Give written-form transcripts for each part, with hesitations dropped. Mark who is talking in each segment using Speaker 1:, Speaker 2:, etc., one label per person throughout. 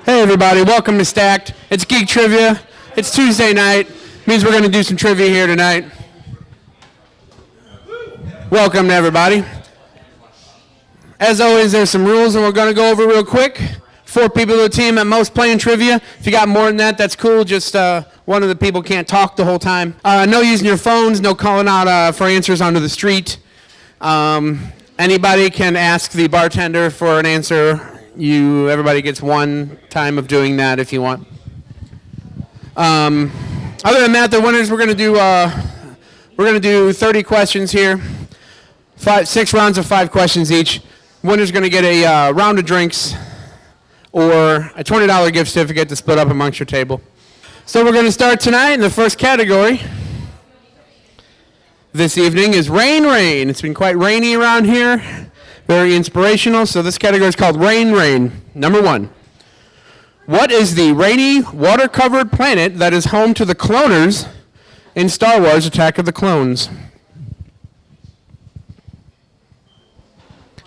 Speaker 1: Hey everybody, welcome to Stacked. It's Geek Trivia. It's Tuesday night. Means we're going to do some trivia here tonight. Welcome to everybody. As always, there's some rules and we're going to go over real quick. 4 people to a team at most playing trivia. If you got more than that, that's cool. Just one of the people can't talk the whole time. No using your phones, no calling out for answers onto the street. Anybody can ask the bartender for an answer. Everybody gets one time of doing that if you want. Other than that, the winners, we're gonna do 30 questions here. 6 rounds of 5 questions each. Winner's gonna get a round of drinks or a $20 gift certificate to split up amongst your table. So we're gonna start tonight in the first category. This evening is Rain Rain. It's been quite rainy around here. Very inspirational. So this category is called Rain Rain. Number 1. What is the rainy, water-covered planet that is home to the cloners in Star Wars Attack of the Clones?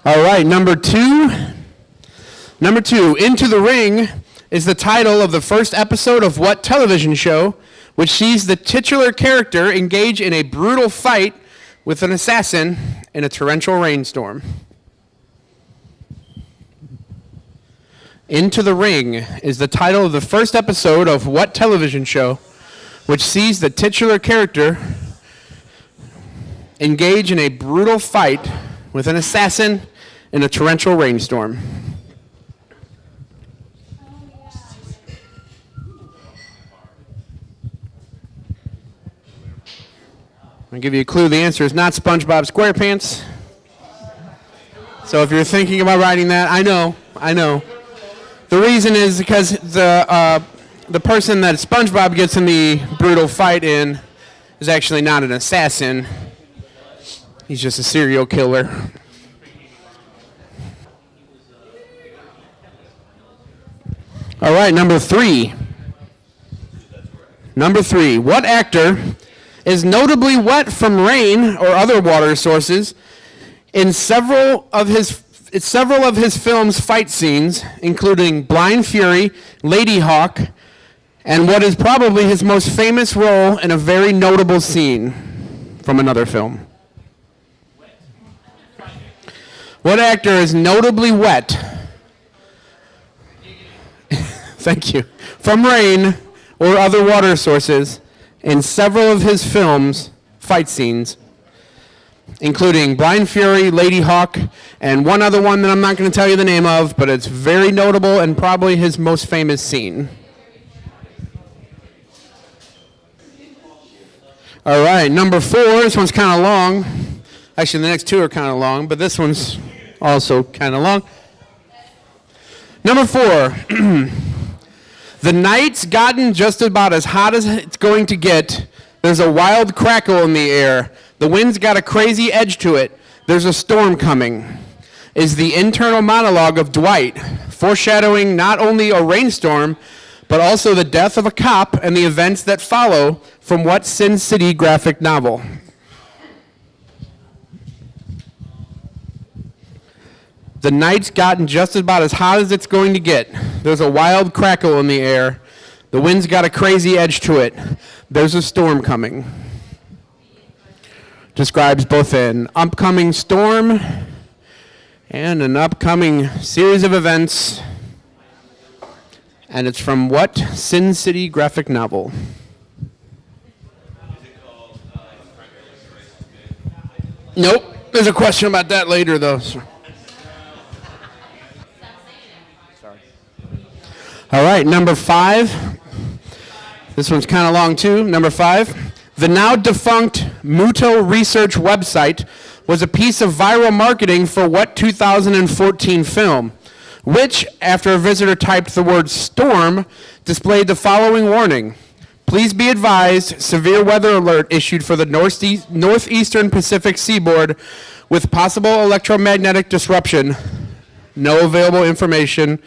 Speaker 1: All right, number 2. Number 2, Into the Ring is the title of the first episode of what television show which sees the titular character engage in a brutal fight with an assassin in a torrential rainstorm? Into the Ring is the title of the first episode of what television show which sees the titular character engage in a brutal fight with an assassin in a torrential rainstorm? I'll give you a clue. The answer is not SpongeBob SquarePants. So if you're thinking about writing that, I know. The reason is because the person that SpongeBob gets in the brutal fight in is actually not an assassin. He's just a serial killer. All right, number 3. Number 3. What actor is notably wet from rain or other water sources in several of his films' fight scenes, including Blind Fury, Lady Hawk, and what is probably his most famous role in a very notable scene from another film? What actor is notably wet? Thank you. From rain or other water sources in several of his films' fight scenes, including Blind Fury, Lady Hawk, and one other one that I'm not going to tell you the name of, but it's very notable and probably his most famous scene. All right, number 4. This one's kind of long. Actually, the next 2 are kind of long, but this one's also kind of long. Number 4. The night's gotten just about as hot as it's going to get. There's a wild crackle in the air. The wind's got a crazy edge to it. There's a storm coming. Is the internal monologue of Dwight, foreshadowing not only a rainstorm, but also the death of a cop and the events that follow from what Sin City graphic novel? The night's gotten just about as hot as it's going to get. There's a wild crackle in the air. The wind's got a crazy edge to it. There's a storm coming. Describes both an upcoming storm and an upcoming series of events. And it's from what Sin City graphic novel? Nope. There's a question about that later, though. All right, number 5. This one's kind of long, too. Number 5. The now defunct Muto Research website was a piece of viral marketing for what 2014 film, which, after a visitor typed the word storm, displayed the following warning. Please be advised, severe weather alert issued for the northeastern Pacific seaboard with possible electromagnetic disruption. No available information.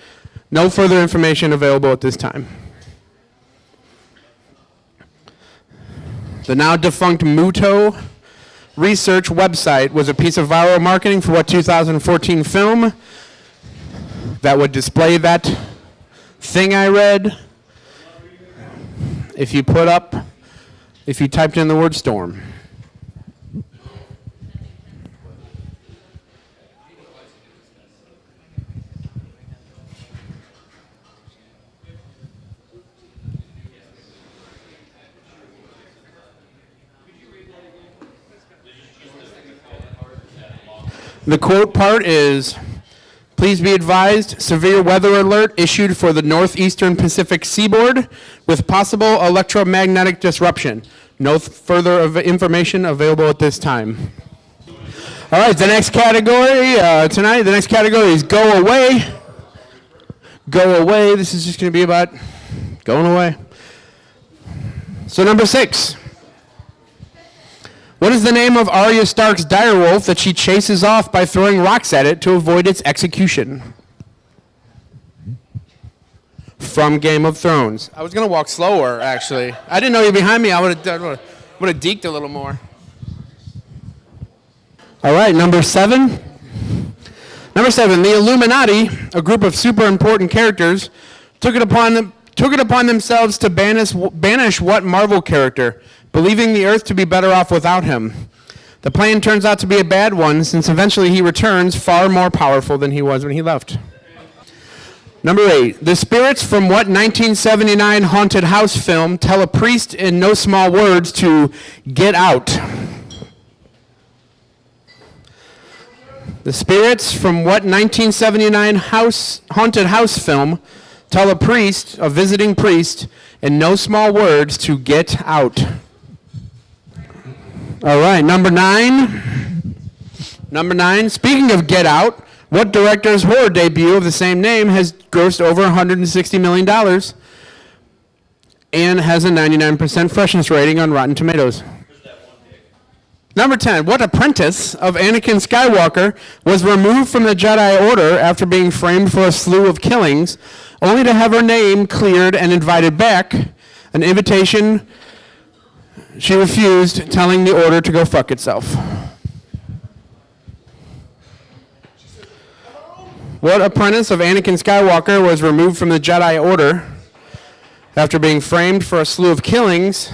Speaker 1: No further information available at this time. The now defunct Muto Research website was a piece of viral marketing for what 2014 film that would display that thing I read if you typed in the word storm. The quote part is, please be advised, severe weather alert issued for the northeastern Pacific seaboard with possible electromagnetic disruption. No further information available at this time. All right, the next category tonight, the next category is go away. Go away. This is just going to be about going away. So number 6. What is the name of Arya Stark's direwolf that she chases off by throwing rocks at it to avoid its execution? From Game of Thrones. I was going to walk slower, actually. I didn't know you were behind me. I would have deked a little more. All right, number 7. Number 7, the Illuminati, a group of super important characters, took it upon themselves to banish what Marvel character, believing the Earth to be better off without him. The plan turns out to be a bad one, since eventually he returns far more powerful than he was when he left. Number 8, the spirits from what 1979 haunted house film tell a priest in no small words to get out? The spirits from what 1979 haunted house film tell a visiting priest, in no small words to get out? All right, number 9. Number 9, speaking of Get Out, what director's horror debut of the same name has grossed over $160 million and has a 99% freshness rating on Rotten Tomatoes? Number 10, what apprentice of Anakin Skywalker was removed from the Jedi Order after being framed for a slew of killings, only to have her name cleared and invited back, an invitation she refused, telling the Order to go fuck itself? What apprentice of Anakin Skywalker was removed from the Jedi Order after being framed for a slew of killings,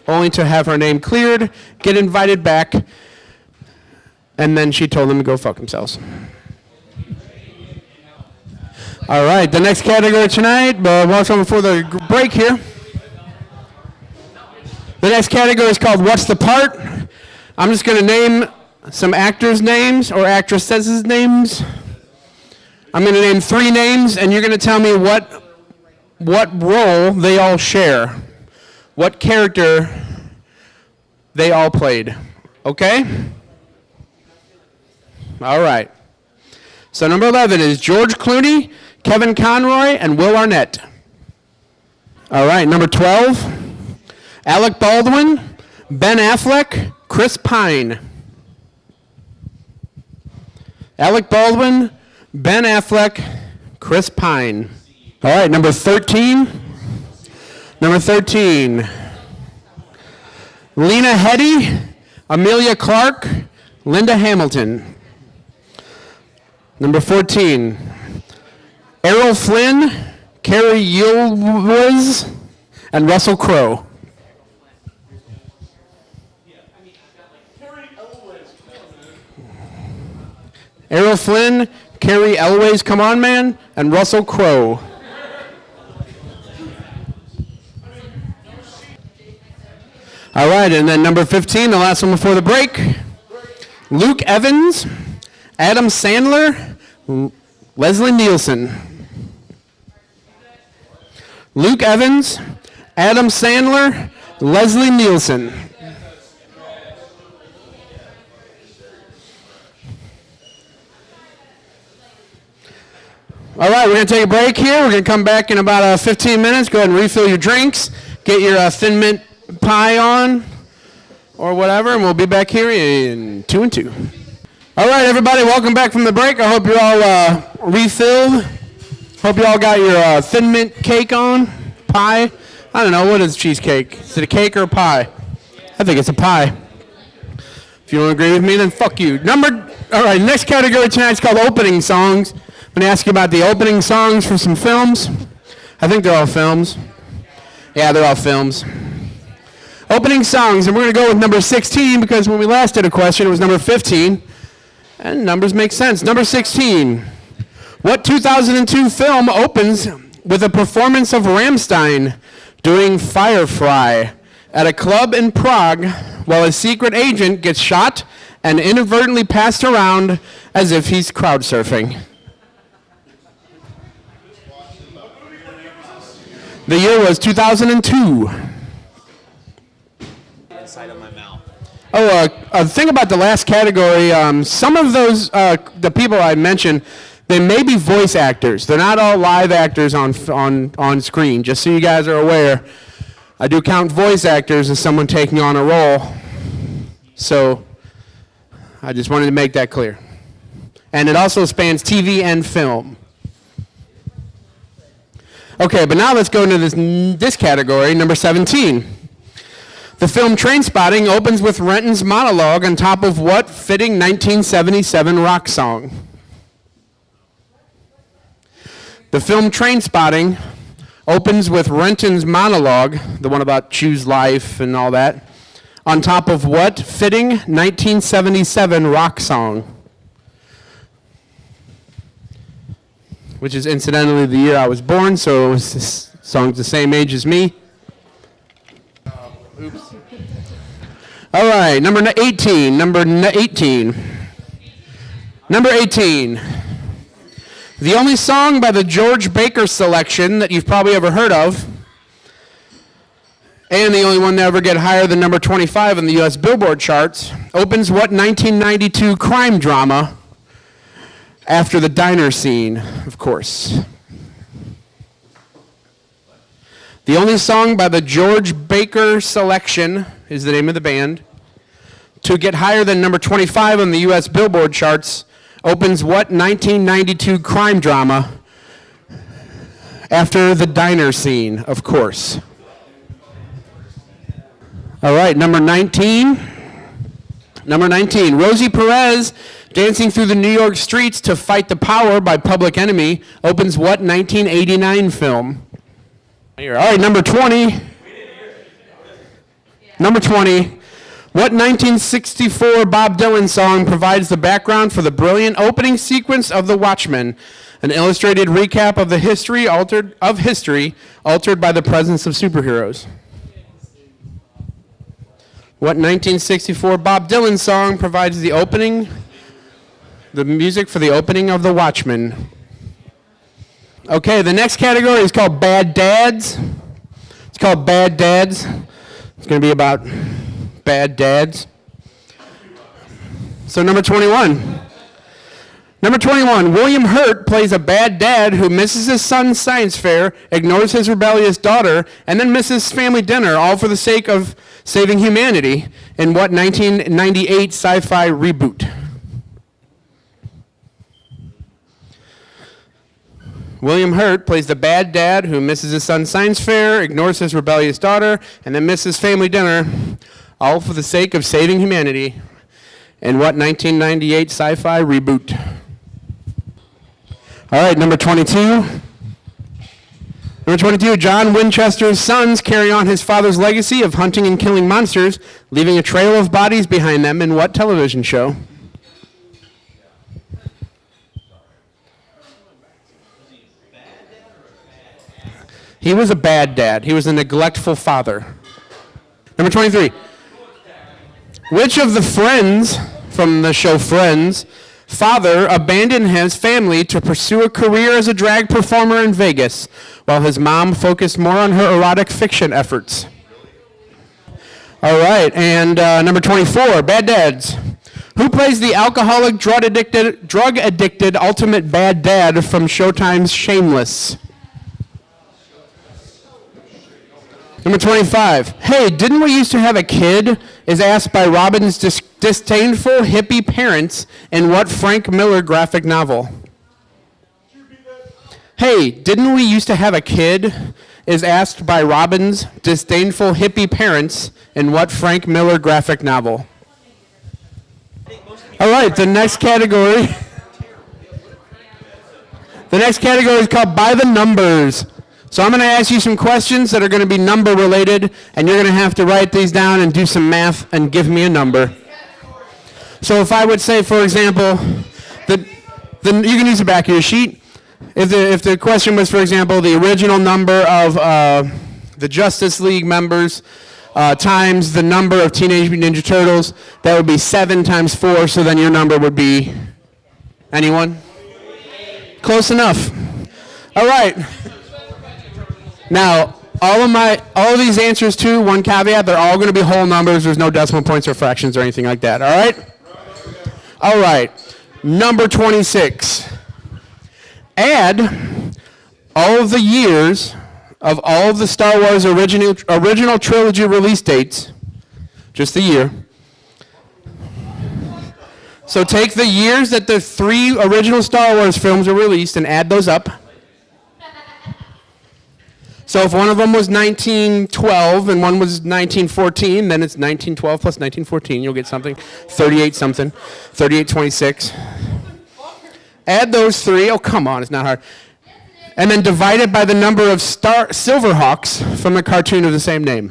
Speaker 1: only to have her name cleared, get invited back, and then she told them to go fuck themselves? All right, the next category tonight, watch on before the break here. The next category is called What's the Part? I'm just going to name some actors' names or actresses' names. I'm going to name 3 names, and you're going to tell me what role they all share, what character they all played. Okay? All right. So number 11 is George Clooney, Kevin Conroy, and Will Arnett. All right, number 12. Alec Baldwin, Ben Affleck, Chris Pine. Alec Baldwin, Ben Affleck, Chris Pine. All right, number 13. Number 13. Lena Headey, Amelia Clark, Linda Hamilton. Number 14. Errol Flynn, Carrie Elwes, and Russell Crowe. Errol Flynn, Carrie Elwes, come on man, and Russell Crowe. All right, and then number 15, the last one before the break. Luke Evans, Adam Sandler, Leslie Nielsen. Luke Evans, Adam Sandler, Leslie Nielsen. All right, we're going to take a break here. We're going to come back in about 15 minutes. Go ahead and refill your drinks. Get your Thin Mint pie on or whatever, and we'll be back here in 2 and 2. All right, everybody, welcome back from the break. I hope you're all refilled. Hope you all got your Thin Mint cake on, pie. I don't know, what is cheesecake? Is it a cake or a pie? I think it's a pie. If you don't agree with me, then fuck you. All right, next category tonight is called opening songs. I'm going to ask you about the opening songs for some films. I think they're all films. Yeah, they're all films. Opening songs, and we're going to go with number 16 because when we last did a question, it was number 15. And numbers make sense. Number 16. What 2002 film opens with a performance of Rammstein doing Firefly at a club in Prague while a secret agent gets shot and inadvertently passed around as if he's crowd surfing? The year was 2002.
Speaker 2: Inside of my mouth.
Speaker 1: Oh, a thing about the last category, some of those, the people I mentioned, they may be voice actors. They're not all live actors on screen, just so you guys are aware. I do count voice actors as someone taking on a role. So I just wanted to make that clear. And it also spans TV and film. Okay, but now let's go into this category, number 17. The film Trainspotting opens with Renton's monologue on top of what fitting 1977 rock song? The film Trainspotting opens with Renton's monologue, the one about choose life and all that, on top of what fitting 1977 rock song? Which is incidentally the year I was born, so this song's the same age as me. Oops. All right, number 18. Number 18. The only song by the George Baker selection that you've probably ever heard of, and the only one to ever get higher than number 25 on the U.S. Billboard charts, opens what 1992 crime drama after the diner scene, of course. The only song by the George Baker selection is the name of the band. To get higher than number 25 on the U.S. Billboard charts, opens what 1992 crime drama after the diner scene, of course. All right, number 19. Number 19, Rosie Perez dancing through the New York streets to fight the power by Public Enemy opens what 1989 film? All right, number 20. Number 20. What 1964 Bob Dylan song provides the background for the brilliant opening sequence of The Watchmen, an illustrated recap of the history altered by the presence of superheroes? What 1964 Bob Dylan song provides the music for the opening of The Watchmen? Okay, the next category is called Bad Dads. It's called Bad Dads. It's going to be about bad dads. So number 21. Number 21, William Hurt plays a bad dad who misses his son's science fair, ignores his rebellious daughter, and then misses family dinner, all for the sake of saving humanity, in what 1998 sci-fi reboot? William Hurt plays the bad dad who misses his son's science fair, ignores his rebellious daughter, and then misses family dinner, all for the sake of saving humanity, in what 1998 sci-fi reboot? All right, number 22. Number 22, John Winchester's sons carry on his father's legacy of hunting and killing monsters, leaving a trail of bodies behind them in what television show? He was a bad dad. He was a neglectful father. Number 23. Which of the friends from the show Friends' father abandoned his family to pursue a career as a drag performer in Vegas, while his mom focused more on her erotic fiction efforts? All right, and number 24, Bad Dads. Who plays the alcoholic, drug-addicted ultimate bad dad from Showtime's Shameless? Number 25. Hey, didn't we used to have a kid? Is asked by Robin's disdainful hippie parents in what Frank Miller graphic novel? Hey, didn't we used to have a kid? Is asked by Robin's disdainful hippie parents in what Frank Miller graphic novel? All right, the next category. The next category is called By the Numbers. So I'm going to ask you some questions that are going to be number related, and you're going to have to write these down and do some math and give me a number. So if I would say, for example, you can use the back of your sheet. If the question was, for example, the original number of the Justice League members times the number of Teenage Mutant Ninja Turtles, that would be 7 times 4, so then your number would be, anyone? Close enough. All right. Now, all of these answers too, one caveat, they're all going to be whole numbers. There's no decimal points or fractions or anything like that. All right? All right. Number 26. Add all of the years of all of the Star Wars original trilogy release dates, just the year. So take the years that the 3 original Star Wars films were released and add those up. So if one of them was 1912 and one was 1914, then it's 1912 plus 1914. You'll get something, 38 something, 3826. Add those 3. Oh, come on, it's not hard. And then divide it by the number of Silverhawks from the cartoon of the same name.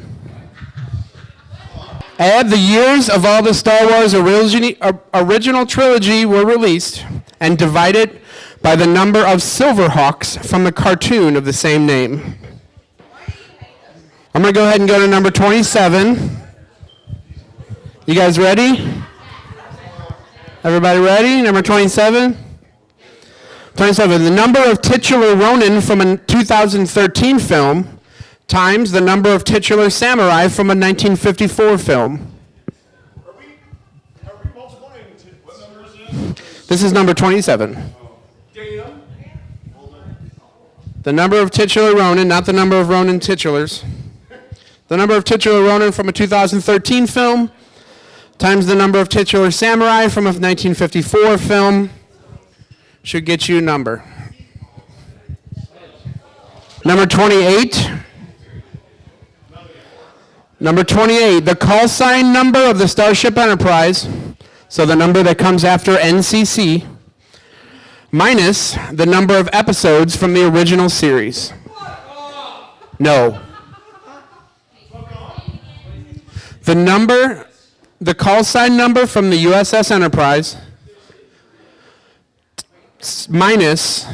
Speaker 1: Add the years of all the Star Wars original trilogy were released and divide it by the number of Silverhawks from the cartoon of the same name. I'm going to go ahead and go to number 27. You guys ready? Everybody ready? Number 27? 27. The number of titular Ronin from a 2013 film times the number of titular samurai from a 1954 film.
Speaker 2: Are we multiplying? What number is this?
Speaker 1: This is number 27.
Speaker 2: Dana?
Speaker 1: The number of titular Ronin, not the number of Ronin titulars. The number of titular Ronin from a 2013 film times the number of titular samurai from a 1954 film should get you a number. Number 28. Number 28, the call sign number of the Starship Enterprise, so the number that comes after NCC, minus the number of episodes from the original series. No. The call sign number from the USS Enterprise minus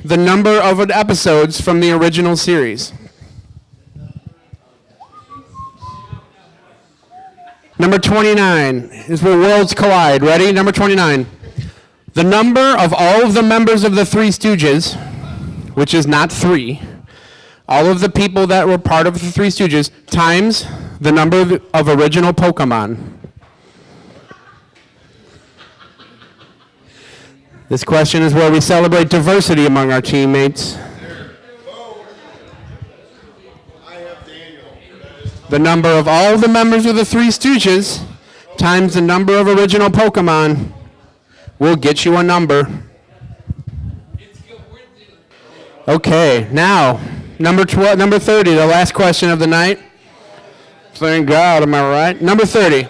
Speaker 1: the number of episodes from the original series. Number 29 is where worlds collide. Ready? Number 29. The number of all of the members of the Three Stooges, which is not 3, all of the people that were part of the Three Stooges, times the number of original Pokemon. This question is where we celebrate diversity among our teammates. The number of all the members of the Three Stooges times the number of original Pokemon will get you a number. Okay, now, number 30, the last question of the night. Thank God, am I right? Number 30.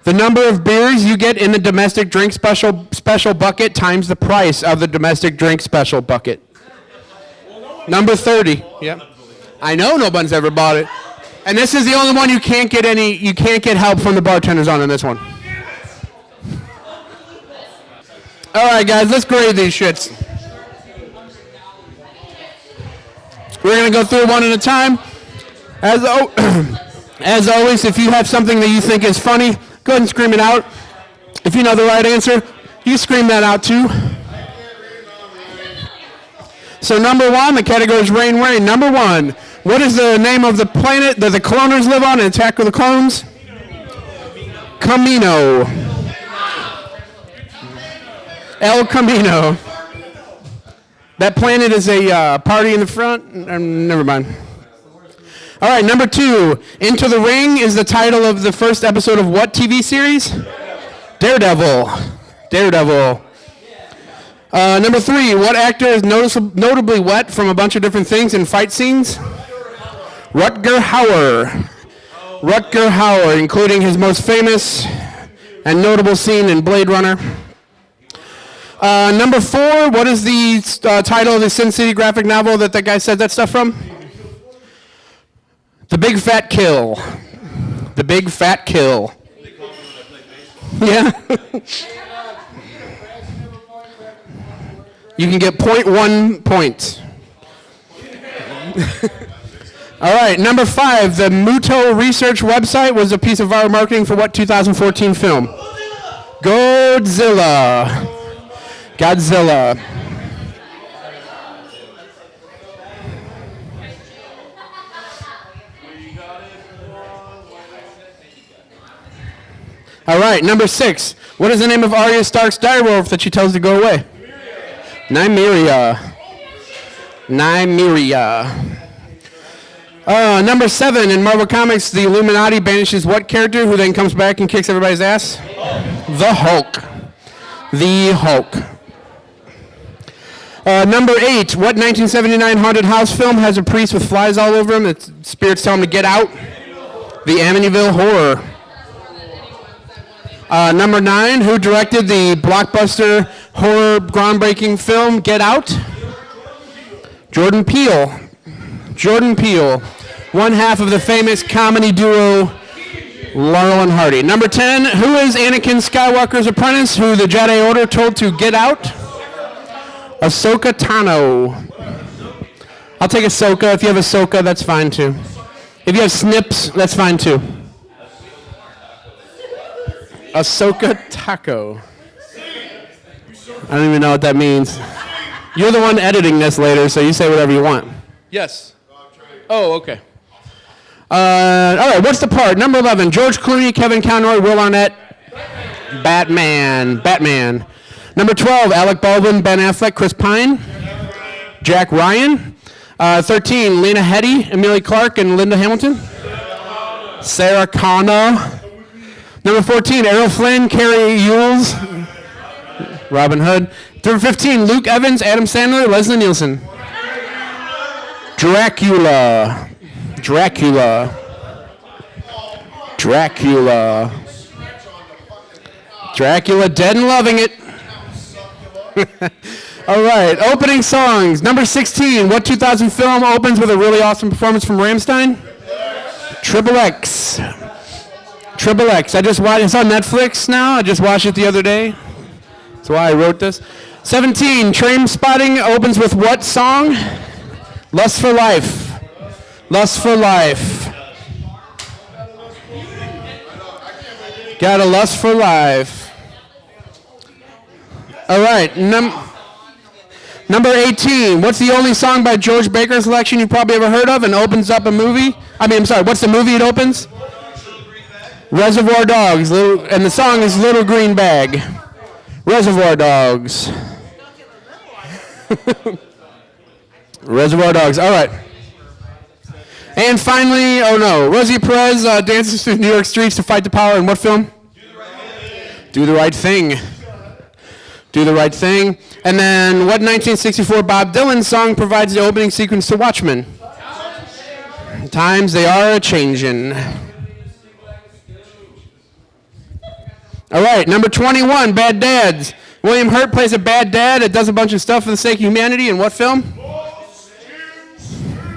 Speaker 1: The number of beers you get in the domestic drink special bucket times the price of the domestic drink special bucket. Number 30. Yep. I know no one's ever bought it. And this is the only one you can't get help from the bartenders on in this one. All right, guys, let's grade these shits. We're going to go through one at a time. As always, if you have something that you think is funny, go ahead and scream it out. If you know the right answer, you scream that out too. So number 1, the category is Rain. Number 1, what is the name of the planet that the cloners live on in Attack of the Clones? Camino. El Camino. That planet is a party in the front? Never mind. All right, number 2, Into the Ring is the title of the first episode of what TV series? Daredevil. Number 3, what actor is notably wet from a bunch of different things in fight scenes? Rutger Hauer, including his most famous and notable scene in Blade Runner. Number 4, what is the title of the Sin City graphic novel that guy said that stuff from? The Big Fat Kill. The Big Fat Kill. Yeah. You can get 0.1 points. All right, number 5, the Muto Research website was a piece of viral marketing for what 2014 film? Godzilla. Godzilla. All right, number 6. What is the name of Arya Stark's direwolf that she tells to go away? Nymeria. Nymeria. Number 7, in Marvel Comics, the Illuminati banishes what character who then comes back and kicks everybody's ass? The Hulk. The Hulk. Number 8, what 1979 haunted house film has a priest with flies all over him that spirits tell him to get out? The Amityville Horror. Number 9, who directed the blockbuster horror groundbreaking film Get Out? Jordan Peele. Jordan Peele, one half of the famous comedy duo Laurel and Hardy. Number 10, who is Anakin Skywalker's apprentice who the Jedi Order told to get out? Ahsoka Tano. I'll take Ahsoka. If you have Ahsoka, that's fine too. If you have Snips, that's fine too. Ahsoka Taco. I don't even know what that means. You're the one editing this later, so you say whatever you want. Yes. Oh, okay. All right, what's the part? Number 11, George Clooney, Kevin Conroy, Will Arnett. Batman. Batman. Number 12, Alec Baldwin, Ben Affleck, Chris Pine. Jack Ryan. 13, Lena Headey, Emilia Clarke, and Linda Hamilton. Sarah Connor. Number 14, Errol Flynn, Carrie Ewells, Robin Hood. Number 15, Luke Evans, Adam Sandler, Leslie Nielsen. Dracula. Dracula. Dracula. Dracula, dead and loving it. All right, opening songs. Number 16, what 2000 film opens with a really awesome performance from Rammstein? Triple X. Triple X. I just watched. It's on Netflix now. I just watched it the other day. That's why I wrote this. 17. Train Spotting opens with what song? Lust for Life. Lust for Life. Got a lust for life. All right. Number 18. What's the only song by George Baker's Selection you've probably ever heard of and opens up a movie? I'm sorry. What's the movie it opens? Reservoir Dogs, and the song is Little Green Bag. Reservoir Dogs. Reservoir Dogs, all right. And finally, oh no, Rosie Perez dances through New York streets to fight the power in what film? Do the Right Thing. Do the Right Thing. And then what 1964 Bob Dylan song provides the opening sequence to Watchmen? Times They Are A-Changin'. All right, number 21, Bad Dads. William Hurt plays a bad dad that does a bunch of stuff for the sake of humanity in what film?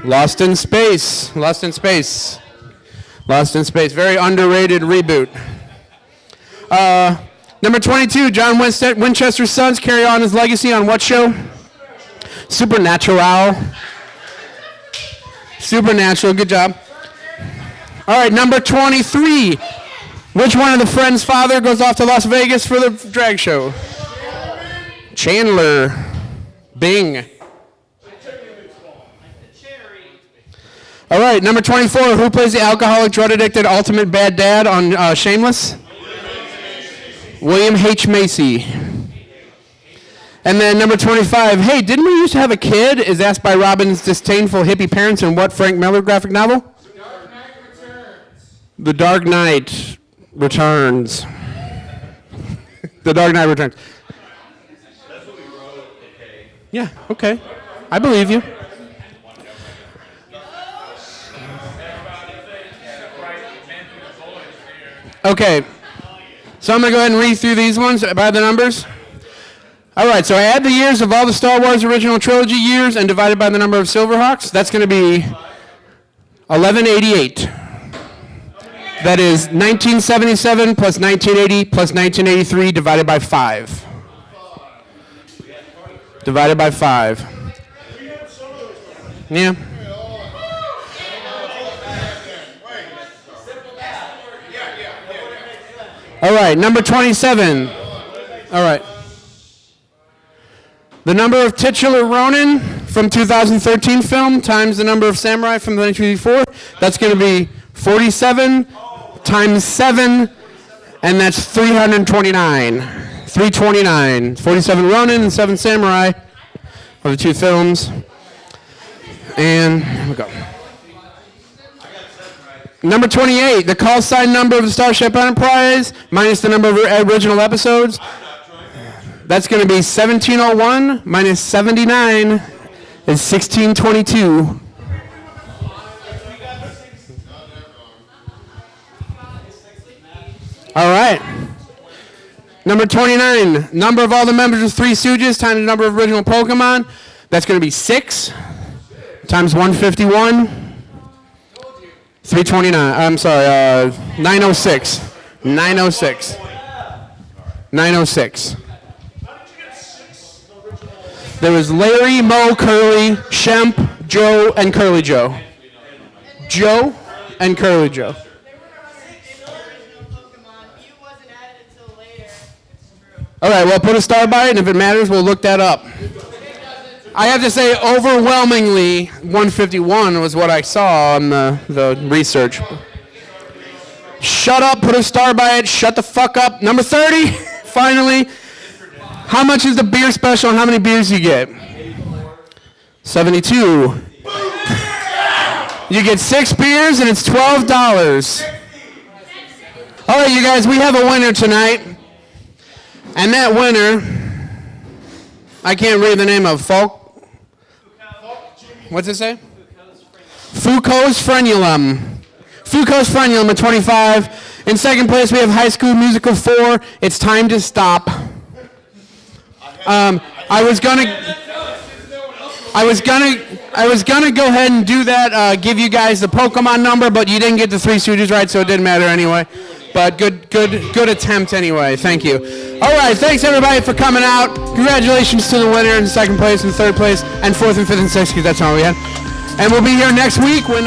Speaker 1: Lost in Space. Lost in Space. Lost in Space. Very underrated reboot. Number 22, John Winchester's sons carry on his legacy on what show? Supernatural. Supernatural, good job. All right, number 23. Which one of the friends' father goes off to Las Vegas for the drag show? Chandler. Bing. All right, number 24. Who plays the alcoholic, drug-addicted, ultimate bad dad on Shameless? William H. Macy. And then number 25. Hey, didn't we used to have a kid? Is asked by Robin's disdainful hippie parents in what Frank Miller graphic novel? The Dark Knight Returns. The Dark Knight Returns. Yeah, okay. I believe you. Okay. So I'm going to go ahead and read through these ones by the numbers. All right, so I add the years of all the Star Wars original trilogy years and divided by the number of Silverhawks. That's going to be 1188. That is 1977 plus 1980 plus 1983 divided by 5. Divided by 5. Yeah. All right, number 27. All right. The number of titular Ronin from 2013 film times the number of samurai from 1984. That's going to be 47 times 7, and that's 329. 329. 47 Ronin and 7 samurai of the 2 films. And here we go. Number 28, the call sign number of the Starship Enterprise minus the number of original episodes. That's going to be 1701 minus 79 is 1622. All right. Number 29, number of all the members of Three Stooges times the number of original Pokemon. That's going to be 6 times 151. 329. I'm sorry, 906. 906. 906. There was Larry, Mo, Curly, Shemp, Joe, and Curly Joe. Joe and Curly Joe. All right, well, put a star by it, and if it matters, we'll look that up. I have to say, overwhelmingly, 151 was what I saw on the research. Shut up, put a star by it, shut the fuck up. Number 30, finally. How much is the beer special and how many beers you get? 72. You get 6 beers and it's $12. All right, you guys, we have a winner tonight. And that winner, I can't read the name of, what's it say? Foucault's Frenulum. Foucault's Frenulum at 25. In second place, we have High School Musical 4. It's Time to Stop. I was gonna go ahead and do that, give you guys the Pokemon number, but you didn't get the Three Stooges right, so it didn't matter anyway. But good attempt anyway. Thank you. All right, thanks everybody for coming out. Congratulations to the winner in second place and third place and fourth and fifth and sixth, because that's all we had. And we'll be here next week when